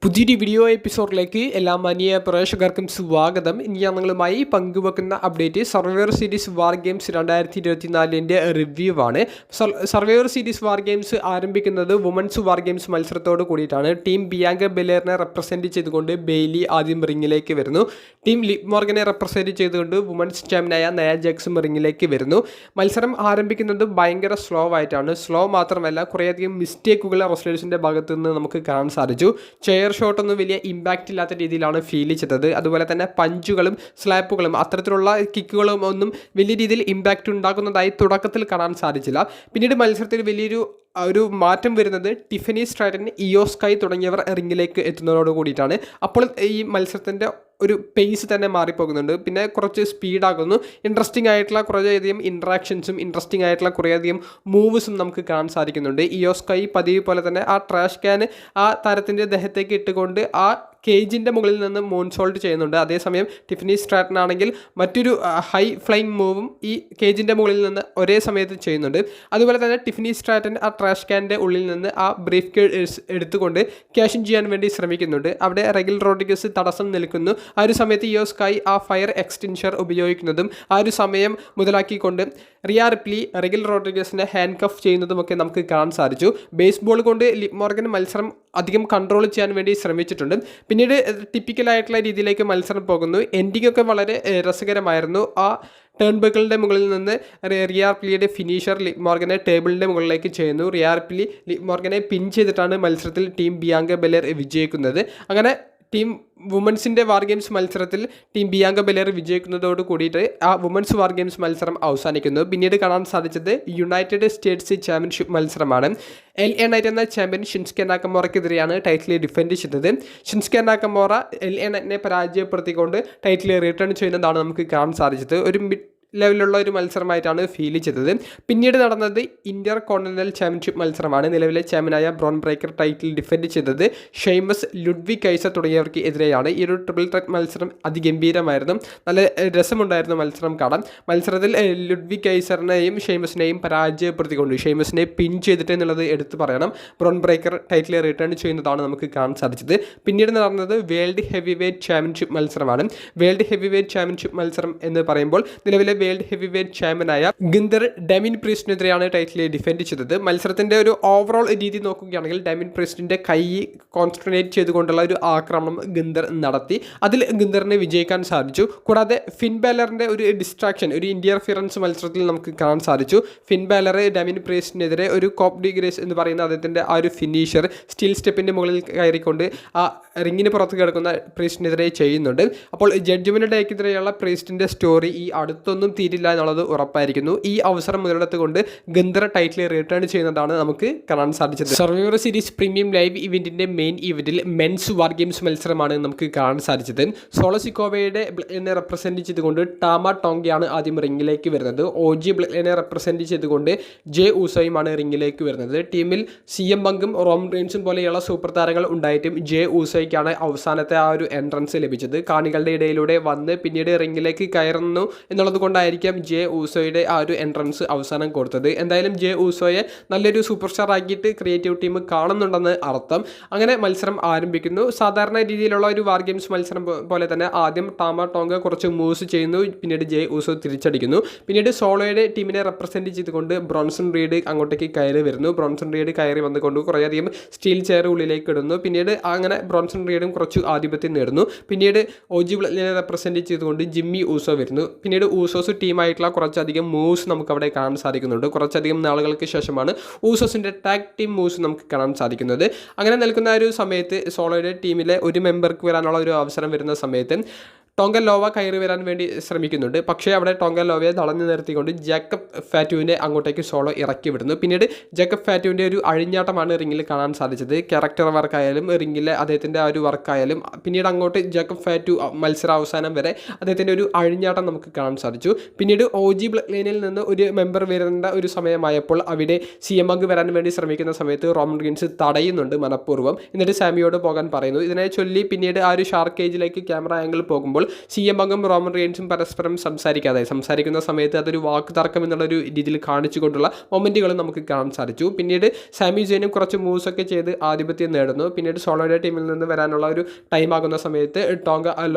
പുതിയൊരു വീഡിയോ എപ്പിസോഡിലേക്ക് എല്ലാ മാന്യ പ്രേക്ഷകർക്കും സ്വാഗതം. ഇനി ഞങ്ങളുമായി പങ്കുവെക്കുന്ന update survivor series war games 2024 review ആണ്. സർവൈവർ സീരീസ് വാർ ഗെയിംസ് ആരംഭിക്കുന്നത് വുമൻസ് വാർ ഗെയിംസ് മത്സരത്തോട് കൂടിയിട്ടാണ്. ടീം ബിയാങ്ക ബെലേറിനെ റെപ്രസെൻറ്റ് ചെയ്തുകൊണ്ട് ബെയ്ലി ആദ്യം റിങ്ങിലേക്ക് വരുന്നു. ടീം ലിവ് മോർഗനെ റെപ്രസെൻറ്റ് ചെയ്തുകൊണ്ട് വുമൻസ് ചാമ്പ്യനായ നയ ജാക്സും റിങ്ങിലേക്ക് വരുന്നു. മത്സരം ആരംഭിക്കുന്നത് ഭയങ്കര സ്ലോ ആയിട്ടാണ്. സ്ലോ മാത്രമല്ല, കുറേയധികം മിസ്റ്റേക്കുകൾ റെസ്ലേഴ്സിൻ്റെ ഭാഗത്തു നിന്ന് നമുക്ക് കാണാൻ സാധിച്ചു. ചെയർ ഷോട്ടൊന്നും വലിയ ഇമ്പാക്റ്റ് ഇല്ലാത്ത രീതിയിലാണ് ഫീൽ ചെയ്തത്. അതുപോലെ തന്നെ പഞ്ചുകളും സ്ലാപ്പുകളും അത്തരത്തിലുള്ള കിക്കുകളും ഒന്നും വലിയ രീതിയിൽ ഇമ്പാക്റ്റ് ഉണ്ടാക്കുന്നതായി തുടക്കത്തിൽ കാണാൻ സാധിച്ചില്ല. പിന്നീട് മത്സരത്തിൽ വലിയൊരു മാറ്റം വരുന്നത് ടിഫനി സ്ട്രാറ്റൻ, ഇയോ സ്കൈ തുടങ്ങിയവർ റിങ്ങിലേക്ക് എത്തുന്നതോട് കൂടിയിട്ടാണ്. അപ്പോൾ ഈ മത്സരത്തിൻ്റെ ഒരു പേസ് തന്നെ മാറിപ്പോകുന്നുണ്ട്. പിന്നെ കുറച്ച് സ്പീഡാകുന്നു. ഇൻട്രസ്റ്റിംഗ് ആയിട്ടുള്ള കുറേയധികം ഇൻട്രാക്ഷൻസും ഇൻട്രസ്റ്റിംഗ് ആയിട്ടുള്ള കുറേയധികം മൂവ്സും നമുക്ക് കാണാൻ സാധിക്കുന്നുണ്ട്. ഇയോ സ്കൈ പതിവ് പോലെ തന്നെ ആ ട്രാഷ് ക്യാൻ ആ താരത്തിൻ്റെ ദേഹത്തേക്ക് ഇട്ടുകൊണ്ട് ആ കേജിൻ്റെ മുകളിൽ നിന്ന് മോൺസോൾട്ട് ചെയ്യുന്നുണ്ട്. അതേസമയം ടിഫനി സ്ട്രാറ്റൻ ആണെങ്കിൽ മറ്റൊരു ഹൈ ഫ്ലൈങ് മൂവും ഈ കേജിൻ്റെ മുകളിൽ നിന്ന് ഒരേ സമയത്ത് ചെയ്യുന്നുണ്ട്. അതുപോലെ തന്നെ ടിഫനി സ്ട്രാറ്റൻ ആ ട്രാഷ് ക്യാൻ്റെ ഉള്ളിൽ നിന്ന് ആ ബ്രീഫ് കേസ് എടുത്തുകൊണ്ട് ക്യാഷ് ചെയ്യാൻ വേണ്ടി ശ്രമിക്കുന്നുണ്ട്. അവിടെ റെഗിൽ റോഡ്രിഗസ് തടസ്സം നിൽക്കുന്നു. ആ ഒരു സമയത്ത് ഇയോ സ്കൈ ആ ഫയർ എക്സ്റ്റൻഷർ ഉപയോഗിക്കുന്നതും ആ ഒരു സമയം മുതലാക്കിക്കൊണ്ട് റിയ റിപ്ലി റെഗിൽ റോഡ്രിഗസിനെ ഹാൻഡ് കഫ് ചെയ്യുന്നതുമൊക്കെ നമുക്ക് കാണാൻ സാധിച്ചു. ബേസ്ബോൾ കൊണ്ട് ലിവ് മോർഗൻ മത്സരം അധികം കൺട്രോൾ ചെയ്യാൻ വേണ്ടി ശ്രമിച്ചിട്ടുണ്ട്. പിന്നീട് ടിപ്പിക്കലായിട്ടുള്ള രീതിയിലേക്ക് മത്സരം പോകുന്നു. എൻഡിങ് ഒക്കെ വളരെ രസകരമായിരുന്നു. ആ ടേൺബുകളുടെ മുകളിൽ നിന്ന് റിയ റിപ്ലിയുടെ ഫിനിഷർ ലിവ് മോർഗനെ ടേബിളിൻ്റെ മുകളിലേക്ക് ചെയ്യുന്നു. റിയ റിപ്ലി ലിവ് മോർഗനെ പിൻ ചെയ്തിട്ടാണ് മത്സരത്തിൽ ടീം ബിയാങ്ക ബെലേർ വിജയിക്കുന്നത്. അങ്ങനെ ടീം വുമൻസിൻ്റെ വാർ ഗെയിംസ് മത്സരത്തിൽ ടീം ബിയാങ്ക ബെലേർ വിജയിക്കുന്നതോട് കൂടിയിട്ട് ആ വുമൻസ് വാർ ഗെയിംസ് മത്സരം അവസാനിക്കുന്നു. പിന്നീട് കാണാൻ സാധിച്ചത് യുണൈറ്റഡ് സ്റ്റേറ്റ്സ് ചാമ്പ്യൻഷിപ്പ് മത്സരമാണ്. LA നൈറ്റ് എന്ന ചാമ്പ്യൻ ഷിൻസ്കെ നാക്കമോറയ്ക്കെതിരെയാണ് ടൈറ്റിൽ ഡിഫെൻഡ് ചെയ്തത്. ഷിൻസ്കെ നാക്കമോറ LA നൈറ്റിനെ പരാജയപ്പെടുത്തിക്കൊണ്ട് ടൈറ്റിൽ റിട്ടേൺ ചെയ്യുന്നതാണ് നമുക്ക് കാണാൻ സാധിച്ചത്. ഒരു മിഡ് ലെവലുള്ള ഒരു മത്സരമായിട്ടാണ് ഫീൽ ചെയ്തത്. പിന്നീട് നടന്നത് ഇന്റർ കോണ്ടിനെന്റൽ ചാമ്പ്യൻഷിപ്പ് മത്സരമാണ്. നിലവിലെ ചാമ്പ്യനായ ബ്രോൺ ബ്രേക്കർ ടൈറ്റിൽ ഡിഫെൻഡ് ചെയ്തത് ഷെയ്മസ്, ലുഡ്വി കൈസർ തുടങ്ങിയവർക്ക് എതിരെയാണ്. ഈ ഒരു ട്രിപ്പിൾ ത്രെറ്റ് മത്സരം അതിഗംഭീരമായിരുന്നു. നല്ല രസമുണ്ടായിരുന്നു മത്സരം കാണാൻ. മത്സരത്തിൽ ലുഡ്വി കൈസറിനെയും ഷെയ്മസിനെയും പരാജയപ്പെടുത്തിക്കൊണ്ട് ഷെയ്മസിനെ പിൻ ചെയ്തിട്ട് എന്നുള്ളത് എടുത്തു പറയണം. ബ്രോൺ ബ്രേക്കർ ടൈറ്റിൽ റിട്ടേൺ ചെയ്യുന്നതാണ് നമുക്ക് കാണാൻ സാധിച്ചത്. പിന്നീട് നടന്നത് വേൾഡ് ഹെവി വെയ്റ്റ് ചാമ്പ്യൻഷിപ്പ് മത്സരമാണ്. വേൾഡ് ഹെവി വെയ്റ്റ് ചാമ്പ്യൻഷിപ്പ് മത്സരം എന്ന് പറയുമ്പോൾ നിലവിലെ വേൾഡ് ഹെവി വെയ്റ്റ് ചാമ്പ്യനായ ഗിന്തർ ഡെമിൻ പ്രീസ്റ്റിനെതിരെയാണ് ടൈറ്റിൽ ഡിഫെൻഡ് ചെയ്തത്. മത്സരത്തിൻ്റെ ഒരു ഓവറോൾ രീതി നോക്കുകയാണെങ്കിൽ ഡെമിൻ പ്രീസ്റ്റിൻ്റെ കൈ കോൺസെൻട്രേറ്റ് ചെയ്തുകൊണ്ടുള്ള ഒരു ആക്രമണം ഗിന്തർ നടത്തി. അതിൽ ഗിന്തറിന് വിജയിക്കാൻ സാധിച്ചു. കൂടാതെ ഫിൻ ബാലറിൻ്റെ ഒരു ഡിസ്ട്രാക്ഷൻ, ഒരു ഇൻ്റർഫിയറൻസ് മത്സരത്തിൽ നമുക്ക് കാണാൻ സാധിച്ചു. ഫിൻ ബാലർ ഡെമിൻ പ്രീസ്റ്റിനെതിരെ ഒരു കോപ്പ് ഡി ഗ്രേസ് എന്ന് പറയുന്ന അദ്ദേഹത്തിൻ്റെ ആ ഒരു ഫിനിഷർ സ്റ്റീൽ സ്റ്റെപ്പിൻ്റെ മുകളിൽ കയറിക്കൊണ്ട് ആ റിങ്ങിന് പുറത്ത് കിടക്കുന്ന പ്രീസ്റ്റിനെതിരെ ചെയ്യുന്നുണ്ട്. അപ്പോൾ ജഡ്ജ്മെൻറ്റ് ഡേക്കെതിരെയുള്ള പ്രീസ്റ്റിൻ്റെ സ്റ്റോറി ഈ അടുത്തൊന്നും തീരില്ല എന്നുള്ളത് ഉറപ്പായിരിക്കുന്നു. ഈ അവസരം മുതലെടുത്തുകൊണ്ട് ഗന്ധർ ടൈറ്റിൽ റിട്ടേൺ ചെയ്യുന്നതാണ് നമുക്ക് കാണാൻ സാധിച്ചത്. സർവൈവർ സീരീസ് പ്രീമിയം ലൈവ് ഇവന്റിന്റെ മെയിൻ ഇവന്റിൽ മെൻസ് വാർ ഗെയിംസ് മത്സരമാണ് നമുക്ക് കാണാൻ സാധിച്ചത്. സോളസിക്കോവയുടെ ബ്ലഡിനെ റെപ്രസെന്റ് ചെയ്തുകൊണ്ട് ടാമ ടോങ്കയാണ് ആദ്യം റിങ്ങിലേക്ക് വരുന്നത്. OG ബ്ലഡിനെ റെപ്രസെന്റ് ചെയ്തുകൊണ്ട് ജെ ഊസോയുമാണ് റിങ്ങിലേക്ക് വരുന്നത്. ടീമിൽ CM പങ്കും റോമൻ റെയിൻസും പോലെയുള്ള സൂപ്പർ താരങ്ങൾ ഉണ്ടായിട്ടും ജെ ഊസോയ്ക്കാണ് അവസാനത്തെ ആ ഒരു എൻട്രൻസ് ലഭിച്ചത്. കാണികളുടെ ഇടയിലൂടെ വന്ന് പിന്നീട് റിങ്ങിലേക്ക് കയറുന്നു എന്നുള്ളത് കൊണ്ടായിരിക്കാം ജെ ഊസോയുടെ ആ ഒരു എൻട്രൻസ് അവസാനം കൊടുത്തത്. എന്തായാലും ജെ ഊസോയെ നല്ലൊരു സൂപ്പർ സ്റ്റാർ ആക്കിയിട്ട് ക്രിയേറ്റീവ് ടീം കാണുന്നുണ്ടെന്ന് അർത്ഥം. അങ്ങനെ മത്സരം ആരംഭിക്കുന്നു. സാധാരണ രീതിയിലുള്ള ഒരു വാർ ഗെയിംസ് മത്സരം പോലെ തന്നെ ആദ്യം ടാമ ടോങ്ക കുറച്ച് മൂവ്സ് ചെയ്യുന്നു. പിന്നീട് ജെ ഊസോ തിരിച്ചടിക്കുന്നു. പിന്നീട് സോളോയുടെ ടീമിനെ റെപ്രസെൻറ്റ് ചെയ്തുകൊണ്ട് ബ്രോൺസൺ റീഡ് അങ്ങോട്ടേക്ക് കയറി വരുന്നു. ബ്രോൺസൺ റീഡ് കയറി വന്നുകൊണ്ട് കുറേയധികം സ്റ്റീൽ ചെയർ ഉള്ളിലേക്ക് ഇടുന്നു. പിന്നീട് അങ്ങനെ ബ്രോൺസൺ റീഡും കുറച്ച് ആധിപത്യം നേടുന്നു. പിന്നീട് OG ബ്ലഡിനെ റെപ്രസെൻറ്റ് ചെയ്തുകൊണ്ട് ജിമ്മി ഊസോ വരുന്നു. പിന്നീട് ഊസോസ് ടീമായിട്ടുള്ള കുറച്ചധികം മൂവ്സ് നമുക്ക് അവിടെ കാണാൻ സാധിക്കുന്നുണ്ട്. കുറച്ചധികം നാളുകൾക്ക് ശേഷമാണ് ഊസോസിൻ്റെ ടാഗ് ടീം മൂവ്സ് നമുക്ക് കാണാൻ സാധിക്കുന്നത്. അങ്ങനെ നിൽക്കുന്ന ഒരു സമയത്ത് സോളോയുടെ ടീമിലെ ഒരു മെമ്പർക്ക് വരാനുള്ള ഒരു അവസരം വരുന്ന സമയത്ത് ടോങ്കൻ ലോവ കയറി വരാൻ വേണ്ടി ശ്രമിക്കുന്നുണ്ട്. പക്ഷേ അവിടെ ടോങ്കൻ ലോവയെ തടഞ്ഞു നിർത്തിക്കൊണ്ട് ജേക്കബ് ഫാറ്റുവിനെ അങ്ങോട്ടേക്ക് സോളോ ഇറക്കി വിടുന്നു. പിന്നീട് ജേക്കബ് ഫാറ്റുവിൻ്റെ ഒരു അഴിഞ്ഞാട്ടമാണ് റിങ്ങിൽ കാണാൻ സാധിച്ചത്. ക്യാരക്ടർ വർക്കായാലും റിങ്ങിലെ അദ്ദേഹത്തിൻ്റെ ആ ഒരു വർക്കായാലും പിന്നീട് അങ്ങോട്ട് ജേക്കബ് ഫാറ്റു മത്സരാവസാനം വരെ അദ്ദേഹത്തിൻ്റെ ഒരു അഴിഞ്ഞാട്ടം നമുക്ക് കാണാൻ സാധിച്ചു. പിന്നീട് OG ബ്ലഡ് ലൈനിൽ നിന്ന് ഒരു മെമ്പർ വരേണ്ട ഒരു സമയമായപ്പോൾ അവിടെ CM പങ്ക് വരാൻ വേണ്ടി ശ്രമിക്കുന്ന സമയത്ത് റോമൻ റീൻസ് തടയുന്നുണ്ട് മനഃപൂർവ്വം. എന്നിട്ട് സാമിയോട് പോകാൻ പറയുന്നു. ഇതിനെ ചൊല്ലി പിന്നീട് ആ ഒരു ഷാർക്ക് കേജിലേക്ക് ക്യാമറ ആംഗിൾ പോകുമ്പോൾ CM പങ്കും റോമൻ റെയിൻസും പരസ്പരം സംസാരിക്കുന്ന സമയത്ത് അതൊരു വാക്ക് തർക്കം എന്നുള്ളൊരു രീതിയിൽ കാണിച്ചുകൊണ്ടുള്ള മൊമെൻറ്റുകൾ നമുക്ക് കാണാൻ സാധിച്ചു. പിന്നീട് സാമി സെയിനും കുറച്ച് മൂവ്സ് ഒക്കെ ചെയ്ത് ആധിപത്യം നേടുന്നു. പിന്നീട് സോളോയുടെ ടീമിൽ നിന്ന് വരാനുള്ള ഒരു ടൈം ആകുന്ന സമയത്ത് ടോങ്ക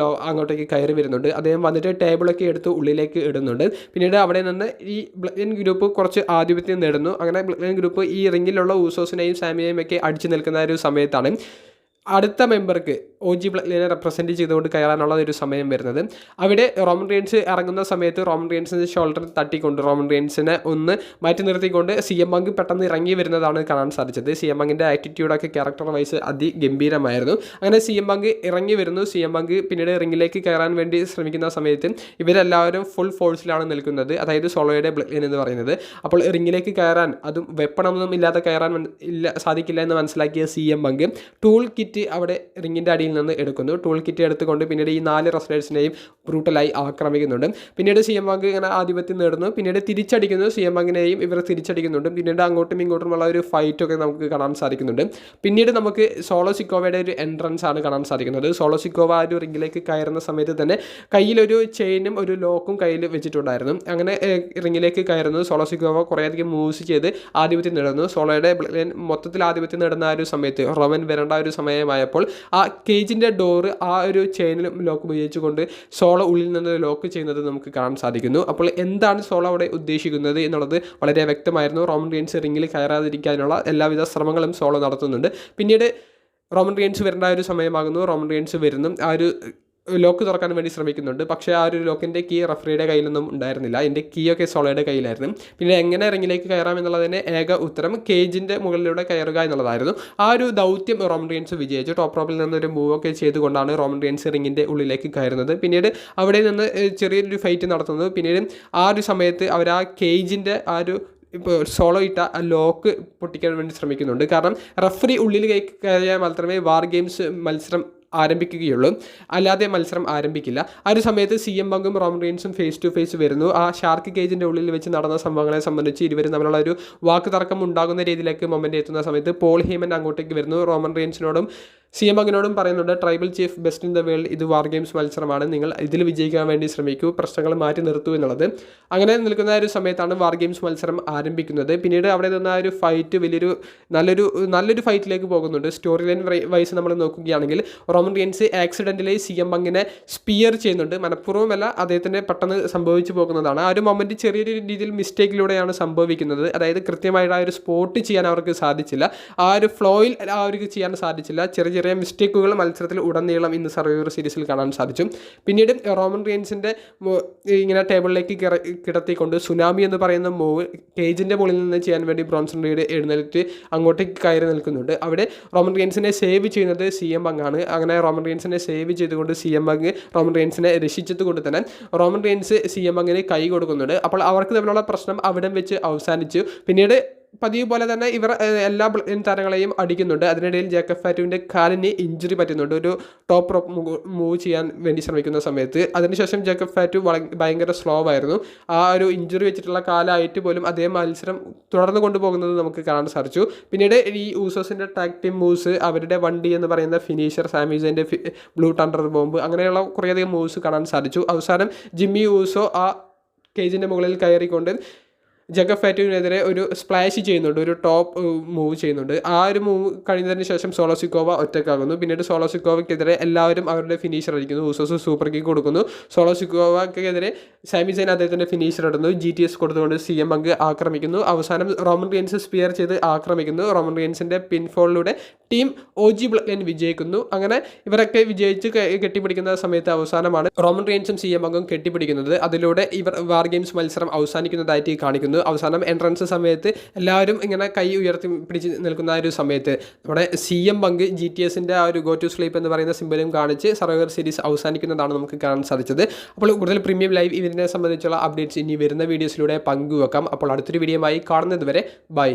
അങ്ങോട്ടേക്ക് കയറി വരുന്നുണ്ട്. അദ്ദേഹം വന്നിട്ട് ടേബിളൊക്കെ എടുത്ത് ഉള്ളിലേക്ക് ഇടുന്നുണ്ട്. പിന്നീട് അവിടെ നിന്ന് ഈ ബ്ലഡ് ലൈൻ ഗ്രൂപ്പ് കുറച്ച് ആധിപത്യം നേടുന്നു. അങ്ങനെ ബ്ലഡ് ലൈൻ ഗ്രൂപ്പ് ഈ റിങ്ങിലുള്ള ഊസോസിനെയും സാമിയെയും ഒക്കെ അടിച്ചു നിൽക്കുന്ന ഒരു സമയത്താണ് അടുത്ത മെമ്പർക്ക് OG ബ്ലഡ് ലൈനെ റെപ്രസെൻറ്റ് ചെയ്തുകൊണ്ട് കയറാനുള്ള ഒരു സമയം വരുന്നത്. അവിടെ റോമൻ റെയിൻസ് ഇറങ്ങുന്ന സമയത്ത് റോമൻ റെയിൻസിൻ്റെ ഷോൾഡർ തട്ടിക്കൊണ്ട് റോമൻ റെയിൻസിനെ ഒന്ന് മാറ്റി നിർത്തിക്കൊണ്ട് CM പങ്ക് പെട്ടെന്ന് ഇറങ്ങി വരുന്നതാണ് കാണാൻ സാധിച്ചത്. CM പങ്കിൻ്റെ ആറ്റിറ്റ്യൂഡൊക്കെ ക്യാരക്ടർ വൈസ് അതിഗംഭീരമായിരുന്നു. അങ്ങനെ CM പങ്ക് ഇറങ്ങി വരുന്നു. CM പങ്ക് പിന്നീട് റിങ്ങിലേക്ക് കയറാൻ വേണ്ടി ശ്രമിക്കുന്ന സമയത്ത് ഇവരെല്ലാവരും ഫുൾ ഫോഴ്സിലാണ് നിൽക്കുന്നത്, അതായത് സോളോയുടെ ബ്ലഡ് ലൈൻ എന്ന് പറയുന്നത്. അപ്പോൾ റിങ്ങിലേക്ക് കയറാൻ, അതും വെപ്പണമൊന്നും ഇല്ലാതെ കയറാൻ സാധിക്കില്ല എന്ന് മനസ്സിലാക്കിയ CM പങ്ക് ടൂൾ കിറ്റ് അവിടെ റിങ്ങിൻ്റെ അടിയിൽ നിന്ന് എടുക്കുന്നു. ടൂൾ കിറ്റ് എടുത്തുകൊണ്ട് പിന്നീട് ഈ 4 റെസ്ലേഴ്സിനെയും ബ്രൂട്ടലായി ആക്രമിക്കുന്നുണ്ട്. പിന്നീട് CM പങ്ക് ഇങ്ങനെ ആധിപത്യം നേടുന്നു. പിന്നീട് തിരിച്ചടിക്കുന്നു. CM പങ്കിനെയും ഇവർ തിരിച്ചടിക്കുന്നുണ്ട്. പിന്നീട് അങ്ങോട്ടും ഇങ്ങോട്ടുമുള്ള ഒരു ഫൈറ്റൊക്കെ നമുക്ക് കാണാൻ സാധിക്കുന്നുണ്ട്. പിന്നീട് നമുക്ക് സോളോ സിക്കോവയുടെ ഒരു എൻട്രൻസ് ആണ് കാണാൻ സാധിക്കുന്നത്. സോളോ സിക്കോവ ആ ഒരു റിങ്ങിലേക്ക് കയറുന്ന സമയത്ത് തന്നെ കയ്യിലൊരു ചെയിനും ഒരു ലോക്കും കയ്യിൽ വെച്ചിട്ടുണ്ടായിരുന്നു. അങ്ങനെ റിങ്ങിലേക്ക് കയറുന്നു. സോളോ സിക്കോവ കുറേയധികം മൂവ്സ് ചെയ്ത് ആധിപത്യം നേടുന്നു. സോളോയുടെ മൊത്തത്തിൽ ആധിപത്യം നേടുന്ന ആ ഒരു സമയത്ത് റോമൻ വരേണ്ട ഒരു സമയമായപ്പോൾ ആ കേജിൻ്റെ ഡോറ് ആ ഒരു ചെയിനിലും ലോക്ക് ഉപയോഗിച്ചുകൊണ്ട് സോളോ ഉള്ളിൽ നിന്ന് ലോക്ക് ചെയ്യുന്നത് നമുക്ക് കാണാൻ സാധിക്കുന്നു. അപ്പോൾ എന്താണ് സോളോ അവിടെ ഉദ്ദേശിക്കുന്നത് എന്നുള്ളത് വളരെ വ്യക്തമായിരുന്നു. റോമൻ റെയിൻസ് റിങ്ങിൽ കയറാതിരിക്കാനുള്ള എല്ലാവിധ ശ്രമങ്ങളും സോളോ നടത്തുന്നുണ്ട്. പിന്നീട് റോമൻ റെയിൻസ് വരേണ്ട ഒരു സമയമാകുന്നു. റോമൻ റെയിൻസ് വരുന്നു. ആ ഒരു ലോക്ക് തുറക്കാൻ വേണ്ടി ശ്രമിക്കുന്നുണ്ട്. പക്ഷേ ആ ഒരു ലോക്കിൻ്റെ കീ റഫറിയുടെ കയ്യിലൊന്നും ഉണ്ടായിരുന്നില്ല. എൻ്റെ കീയൊക്കെ സോളോയുടെ കയ്യിലായിരുന്നു. പിന്നെ എങ്ങനെ റിങ്ങിലേക്ക് കയറാം എന്നുള്ളതിന് ഏക ഉത്തരം കേജിൻ്റെ മുകളിലൂടെ കയറുക എന്നുള്ളതായിരുന്നു. ആ ഒരു ദൗത്യം റോമൻ റെയിൻസ് വിജയിച്ചു. ടോപ്പ് റോപ്പിൽ നിന്നൊരു മൂവൊക്കെ ചെയ്തുകൊണ്ടാണ് റോമൻ റെയിൻസ് റിങ്ങിൻ്റെ ഉള്ളിലേക്ക് കയറുന്നത്. പിന്നീട് അവിടെ നിന്ന് ചെറിയൊരു ഫൈറ്റ് നടത്തുന്നത്. പിന്നീട് ആ ഒരു സമയത്ത് അവർ ആ കേജിൻ്റെ ആ ഒരു ഇപ്പോൾ സോളോ ഇട്ട ആ ലോക്ക് പൊട്ടിക്കാൻ വേണ്ടി ശ്രമിക്കുന്നുണ്ട്. കാരണം റഫറി ഉള്ളിൽ കയറിയാൽ മാത്രമേ വാർ ഗെയിംസ് മത്സരം ആരംഭിക്കുകയുള്ളൂ, അല്ലാതെ മത്സരം ആരംഭിക്കില്ല. ആ ഒരു സമയത്ത് CM പങ്കും റോമൻ റെയിൻസും ഫേസ് ടു ഫേസ് വരുന്നു. ആ ഷാർക്ക് കേജിൻ്റെ ഉള്ളിൽ വെച്ച് നടന്ന സംഭവങ്ങളെ സംബന്ധിച്ച് ഇരുവരും തമ്മിലുള്ള ഒരു വാക്ക് തർക്കം ഉണ്ടാകുന്ന രീതിയിലേക്ക് മൊമെൻ്റ് എത്തുന്ന സമയത്ത് പോൾ ഹേമൻ അങ്ങോട്ടേക്ക് വരുന്നു. റോമൻ റെയിൻസിനോടും CM പങ്കിനോടും പറയുന്നുണ്ട്, tribal chief best in the world, ഇത് വാർ ഗെയിംസ് മത്സരമാണ്, നിങ്ങൾ ഇതിൽ വിജയിക്കാൻ വേണ്ടി ശ്രമിക്കൂ, പ്രശ്നങ്ങൾ മാറ്റി നിർത്തൂ എന്നുള്ളത്. അങ്ങനെ നിൽക്കുന്ന ഒരു സമയത്താണ് വാർ ഗെയിംസ് മത്സരം ആരംഭിക്കുന്നത്. പിന്നീട് അവിടെ നിന്ന് ആ ഒരു ഫൈറ്റ് നല്ലൊരു ഫൈറ്റിലേക്ക് പോകുന്നുണ്ട്. സ്റ്റോറി ലൈൻ വൈസ് നമ്മൾ നോക്കുകയാണെങ്കിൽ റോമൻ റെയിൻസ് ആക്സിഡൻ്റിലെ CM പങ്കിനെ സ്പിയർ ചെയ്യുന്നുണ്ട്. മനഃപൂർവ്വമല്ല, അദ്ദേഹത്തിന് പെട്ടെന്ന് സംഭവിച്ചു പോകുന്നതാണ്. ആ ഒരു മൊമെൻറ്റ് ചെറിയൊരു രീതിയിൽ മിസ്റ്റേക്കിലൂടെയാണ് സംഭവിക്കുന്നത്. അതായത് കൃത്യമായിട്ട് ആ ഒരു സ്പോട്ട് ചെയ്യാൻ അവർക്ക് സാധിച്ചില്ല, ആ ഒരു ഫ്ലോയിൽ അവർക്ക് ചെയ്യാൻ സാധിച്ചില്ല. ചെറിയ മിസ്റ്റേക്കുകൾ മത്സരത്തിൽ ഉടനീളം ഇന്ന് സർവൈവർ സീരീസിൽ കാണാൻ സാധിച്ചു. പിന്നീട് റോമൻ റെയിൻസിൻ്റെ ഇങ്ങനെ ടേബിളിലേക്ക് കിടത്തിക്കൊണ്ട് സുനാമി എന്ന് പറയുന്ന മൂവ് കേജിൻ്റെ മുകളിൽ നിന്ന് ചെയ്യാൻ വേണ്ടി ബ്രോൺസൺ റീഡ് എഴുന്നേറ്റ് അങ്ങോട്ടേക്ക് കയറി നിൽക്കുന്നുണ്ട്. അവിടെ റോമൻ റെയിൻസിനെ സേവ് ചെയ്യുന്നത് CM പങ്കാണ്. അങ്ങനെ റോമൻ റെയിൻസിനെ സേവ് ചെയ്തുകൊണ്ട് CM പങ്ക് റോമൻ റെയിൻസിനെ രക്ഷിച്ചത് കൊണ്ട് തന്നെ റോമൻ റെയിൻസ് CM പങ്കിന് കൈ കൊടുക്കുന്നുണ്ട്. അപ്പോൾ അവർക്ക് തമ്മിലുള്ള പ്രശ്നം അവിടെ വെച്ച് അവസാനിച്ചു. പിന്നീട് പതിവ് പോലെ തന്നെ ഇവർ എല്ലാ താരങ്ങളെയും അടിക്കുന്നുണ്ട്. അതിനിടയിൽ ജേക്കബ് ഫാറ്റുവിൻ്റെ കാലിന് ഇഞ്ചുറി പറ്റുന്നുണ്ട് ഒരു ടോപ്പ് റോപ്പ് മൂവ് ചെയ്യാൻ വേണ്ടി ശ്രമിക്കുന്ന സമയത്ത്. അതിനുശേഷം ജേക്കബ് ഫാറ്റു ഭയങ്കര സ്ലോ ആയിരുന്നു. ആ ഒരു ഇഞ്ചുറി വെച്ചിട്ടുള്ള കാലായിട്ട് പോലും അദ്ദേഹം മത്സരം തുടർന്ന് കൊണ്ടുപോകുന്നത് നമുക്ക് കാണാൻ സാധിച്ചു. പിന്നീട് ഈ ഊസോസിൻ്റെ ടാഗ് ടീം മൂവ്സ്, അവരുടെ വണ്ടി എന്ന് പറയുന്ന ഫിനിഷർ, സാമിസൻ്റെ ബ്ലൂ തണ്ടർ ബോംബ്, അങ്ങനെയുള്ള കുറേയധികം മൂവ്സ് കാണാൻ സാധിച്ചു. അവസാനം ജിമ്മി ഊസോ ആ കേജിൻ്റെ മുകളിൽ കയറിക്കൊണ്ട് ജേക്കബ് ഫാറ്റുവിനെതിരെ ഒരു സ്പ്ലാഷ് ചെയ്യുന്നുണ്ട്, ഒരു ടോപ്പ് മൂവ് ചെയ്യുന്നുണ്ട്. ആ ഒരു മൂവ് കഴിഞ്ഞതിന് ശേഷം സോളോ സിക്കോവ ഒറ്റക്കാകുന്നു. പിന്നീട് സോളോ സിക്കോവയ്ക്കെതിരെ എല്ലാവരും അവരുടെ ഫിനിഷർ അടിക്കുന്നു. ഊസോസ് സൂപ്പർ കിക്ക് കൊടുക്കുന്നു. സോളോ സിക്കോവയ്ക്കെതിരെ സാമി സെയിൻ അദ്ദേഹത്തിൻ്റെ ഫിനിഷർ ഇടുന്നു. GTS കൊടുത്തുകൊണ്ട് CM പങ്ക് ആക്രമിക്കുന്നു. അവസാനം റോമൻ റെയിൻസ് സ്പിയർ ചെയ്ത് ആക്രമിക്കുന്നു. റോമൻ റെയിൻസിൻ്റെ പിൻഫോളിലൂടെ ടീം OG ബ്ലഡ് ലൈൻ വിജയിക്കുന്നു. അങ്ങനെ ഇവരൊക്കെ വിജയിച്ച് കെട്ടിപ്പിടിക്കുന്ന സമയത്ത് അവസാനമാണ് റോമൻ റെയിൻസും CM പങ്കും കെട്ടിപ്പിടിക്കുന്നത്. അതിലൂടെ ഇവർ വാർ ഗെയിംസ് മത്സരം അവസാനിക്കുന്നതായിട്ട് കാണിക്കുന്നു. അവസാനം എൻട്രൻസ് സമയത്ത് എല്ലാവരും ഇങ്ങനെ കൈ ഉയർത്തി പിടിച്ച് നിൽക്കുന്ന ഒരു സമയത്ത് നമ്മുടെ CM പങ്ക് GTSൻ്റെ ആ ഒരു ഗോ ടു സ്ലീപ്പ് എന്ന് പറയുന്ന സിമ്പലും കാണിച്ച് സർവൈവർ സീരീസ് അവസാനിക്കുന്നതാണ് നമുക്ക് കാണാൻ സാധിച്ചത്. അപ്പോൾ കൂടുതൽ പ്രീമിയം ലൈവ് ഇതിനെ സംബന്ധിച്ചുള്ള അപ്ഡേറ്റ്സ് ഇനി വരുന്ന വീഡിയോസിലൂടെ പങ്കുവെക്കാം. അപ്പോൾ അടുത്തൊരു വീഡിയോയുമായി കാണുന്നത് വരെ ബൈ.